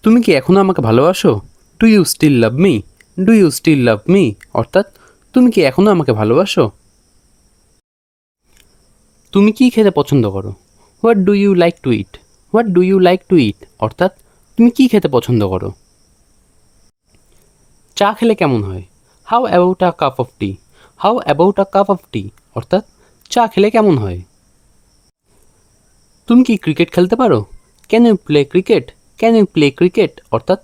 তুমি কি এখনও আমাকে ভালোবাসো? Do you still love me? Do you still love me? অর্থাৎ তুমি কি এখনও আমাকে ভালোবাসো? তুমি কি খেতে পছন্দ করো? What do you like to eat? What do you like to eat? অর্থাৎ তুমি কি খেতে পছন্দ করো? চা খেলে কেমন হয়? How about a cup of tea? How about a cup of tea? অর্থাৎ চা খেলে কেমন হয়? তুমি কি ক্রিকেট খেলতে পারো? Can you play cricket? Can you play cricket? অর্থাৎ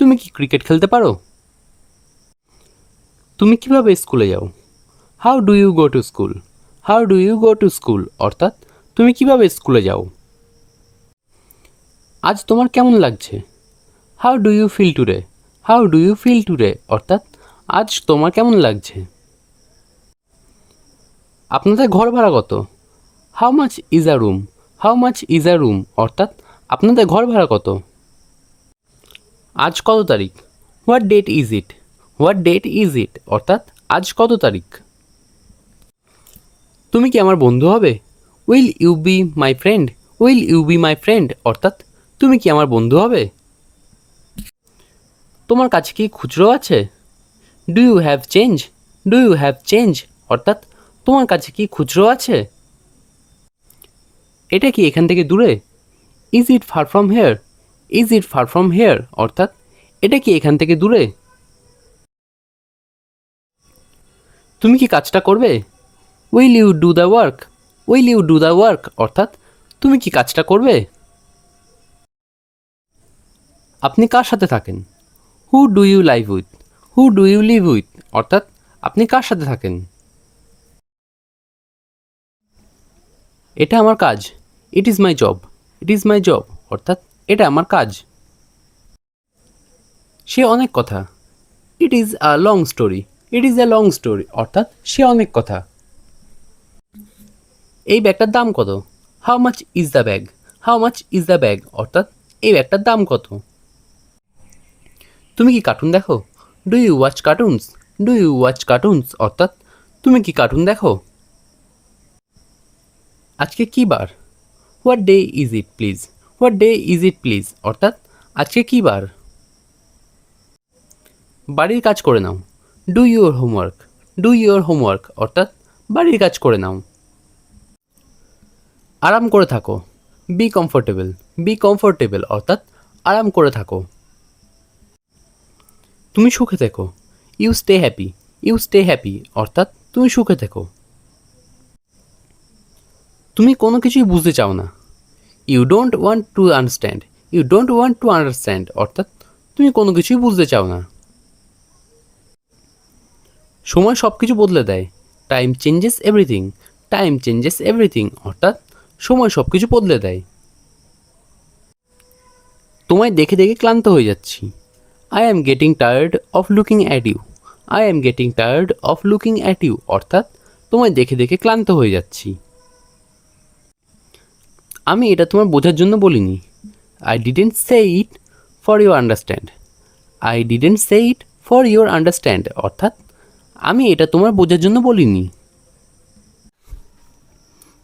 তুমি কি ক্রিকেট খেলতে পারো? তুমি কিভাবে স্কুলে যাও? How do you go to school? How do you go to school? অর্থাৎ তুমি কিভাবে স্কুলে যাও? আজ তোমার কেমন লাগছে? How do you feel today? How do you feel today? অর্থাৎ আজ তোমার কেমন লাগছে? আপনাদের ঘর ভাড়া কত? How much is a room? How much is a room? অর্থাৎ আপনাদের ঘর ভাড়া কত? আজ কত তারিখ? What date is it? What date is ইট? অর্থাৎ আজ কত তারিখ? তুমি কি আমার বন্ধু হবে? Will you be my friend? Will you be my friend? অর্থাৎ তুমি কি আমার বন্ধু হবে? তোমার কাছে কি খুচরো আছে? Do you have change? Do you have change? অর্থাৎ তোমার কাছে কি খুচরো আছে? এটা কি এখান থেকে দূরে? Is it far from here? Is it far from here? অর্থাৎ এটা কি এখান থেকে দূরে? তুমি কি কাজটা করবে? Will you do the work? Will you do the work? অর্থাৎ তুমি কি কাজটা করবে? আপনি কার সাথে থাকেন? Who do you live with? Who do you live with? অর্থাৎ আপনি কার সাথে থাকেন? এটা আমার কাজ। It is my job. It is my job? অর্থাৎ এটা আমার কাজ। সে অনেক কথা। It is a long story. It is a long story? অর্থাৎ সে অনেক কথা। এই ব্যাগটার দাম কত? How much is the bag? How much is the bag? অর্থাৎ এই ব্যাগটার দাম কত? তুমি কি কার্টুন দেখো? Do you watch cartoons? Do you watch cartoons? অর্থাৎ তুমি কি কার্টুন দেখো? আজকে কী বার? What day is it please? What day is it please? অর্থাৎ আজকে কী বার? বাড়ির কাজ করে নাও। Do your homework? Do your homework? অর্থাৎ বাড়ির কাজ করে নাও। আরাম করে থাকো। Be comfortable. Be comfortable? অর্থাৎ আরাম করে থাকো। তুমি সুখে থেকো। You stay happy. You stay happy? অর্থাৎ তুমি সুখে থেকো। তুমি কোনো কিছুই বুঝতে চাও না। You don't want to understand. You don't want to understand? অর্থাৎ তুমি কোনো কিছুই বুঝতে চাও না। সময় সব কিছু বদলে দেয়। Time changes everything. Time changes everything? অর্থাৎ সময় সব কিছু বদলে দেয়। তোমায় দেখে দেখে ক্লান্ত হয়ে যাচ্ছি। I am getting tired of looking at you. I am getting tired of looking at you? অর্থাৎ তোমায় দেখে দেখে ক্লান্ত হয়ে যাচ্ছি। আমি এটা তোমার বোঝার জন্য বলিনি। I didn't say it for your understand. I didn't say it for your understand? অর্থাৎ আমি এটা তোমার বোঝার জন্য বলিনি।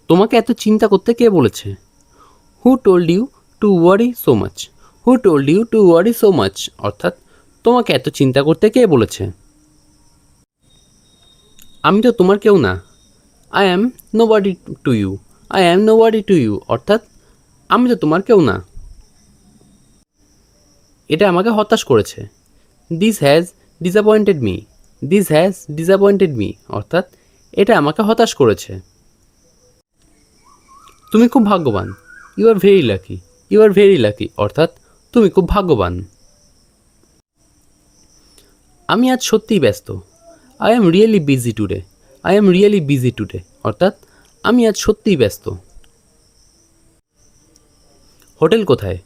তোমাকে এত চিন্তা করতে কে বলেছে? Who told you to worry so much? Who told you to worry so much? অর্থাৎ তোমাকে এত চিন্তা করতে কে বলেছে? আমি তো তোমার কেউ না। I am nobody to you. I am nobody to you? অর্থাৎ আমি তো তোমার কেউ না। এটা আমাকে হতাশ করেছে। This has disappointed me. This has disappointed me? অর্থাৎ এটা আমাকে হতাশ করেছে। তুমি খুব ভাগ্যবান। You are very lucky. You are very lucky? অর্থাৎ তুমি খুব ভাগ্যবান। আমি আজ সত্যিই ব্যস্ত। I am really busy today. I am really busy today? অর্থাৎ আমি আজ সত্যিই ব্যস্ত। হোটেল কোথায়?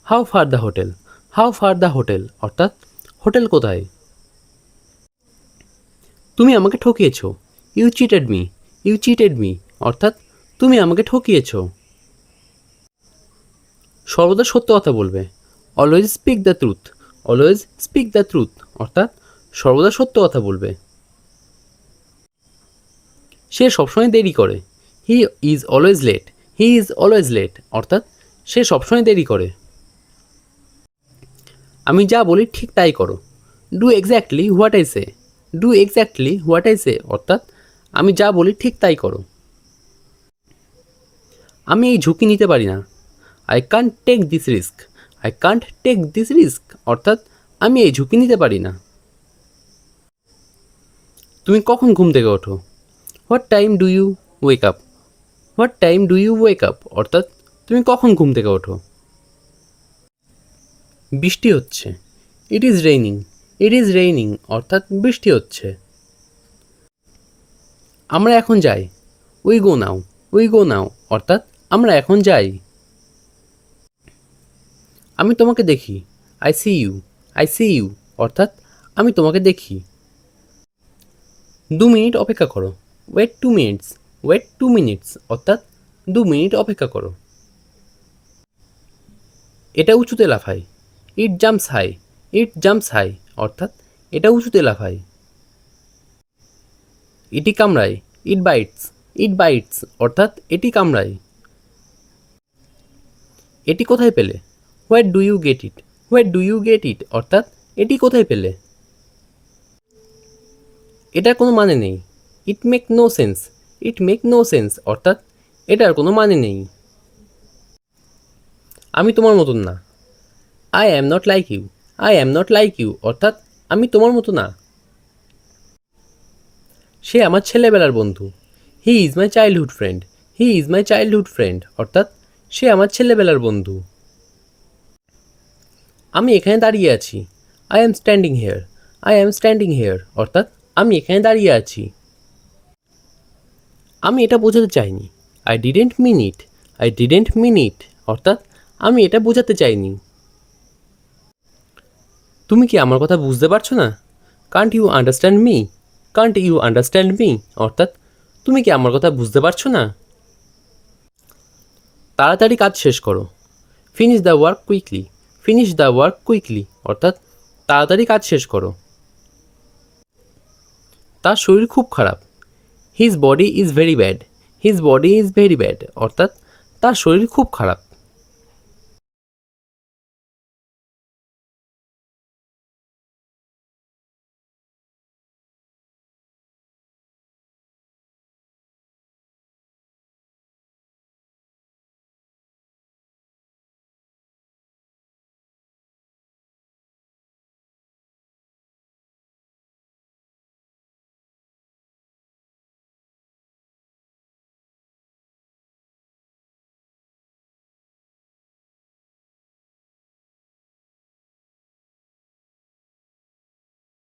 How far the hotel? How far the hotel? অর্থাৎ হোটেল কোথায়? তুমি আমাকে ঠকিয়েছ। You cheated me. You cheated me? অর্থাৎ তুমি আমাকে ঠকিয়েছ। সর্বদা সত্য কথা বলবে। Always speak the truth. Always speak the truth? অর্থাৎ সর্বদা সত্য কথা বলবে। সে সবসময় দেরি করে। He is always late. He is always late? অর্থাৎ সে সবসময় দেরি করে। আমি যা বলি ঠিক তাই করো। Do exactly what I say. Do exactly what I say অর্থাৎ আমি যা বলি ঠিক তাই করো। আমি এই ঝুঁকি নিতে পারি না। I can't take this risk. I can't take this risk অর্থাৎ আমি এই ঝুঁকি নিতে পারি না। তুমি কখন ঘুম থেকে ওঠো? What time do you wake up. What time do you wake up অর্থাৎ তুমি কখন ঘুম থেকে ওঠো? বৃষ্টি হচ্ছে। It is raining. It is raining অর্থাৎ বৃষ্টি হচ্ছে। আমরা এখন যাই। We go now. We go নাও অর্থাৎ আমরা এখন যাই। আমি তোমাকে দেখি। I see you. I see you অর্থাৎ আমি তোমাকে দেখি। 2 মিনিট অপেক্ষা করো। Wait 2 minutes. ওয়েট 2 মিনিটস অর্থাৎ 2 মিনিট অপেক্ষা করো। এটা উঁচুতে লাফায়। ইট জাম্পস হাই। ইট জাম্পস হাই অর্থাৎ এটা উঁচুতে লাফায়। এটি কামড়ায়। ইট বাইটস। ইট বাইটস অর্থাৎ এটি কামড়ায়। এটি কোথায় পেলে? Where do you get it. Where do you get it অর্থাৎ এটি কোথায় পেলে? এটার কোনো মানে নেই। It make no sense. It make no sense অর্থাৎ এটার কোনো মানে নেই। আমি তোমার মতন না। I am not like you. I am not like you অর্থাৎ আমি তোমার মতো না। সে আমার ছেলেবেলার বন্ধু। He is my childhood friend. He is my childhood friend অর্থাৎ সে আমার ছেলেবেলার বন্ধু। আমি এখানে দাঁড়িয়ে আছি। I am standing here. I am standing here অর্থাৎ আমি এখানে দাঁড়িয়ে আছি। আমি এটা বোঝাতে চাইনি। I didn't mean it. I didn't mean it অর্থাৎ আমি এটা বোঝাতে চাইনি। তুমি কি আমার কথা বুঝতে পারছো না? Can't you understand me. Can't you understand me অর্থাৎ তুমি কি আমার কথা বুঝতে পারছো না? তাড়াতাড়ি কাজ শেষ করো। Finish the work quickly. Finish the work quickly অর্থাৎ তাড়াতাড়ি কাজ শেষ করো। তার শরীর খুব খারাপ। His body is very bad. His body is very bad অর্থাৎ তার শরীর খুব খারাপ।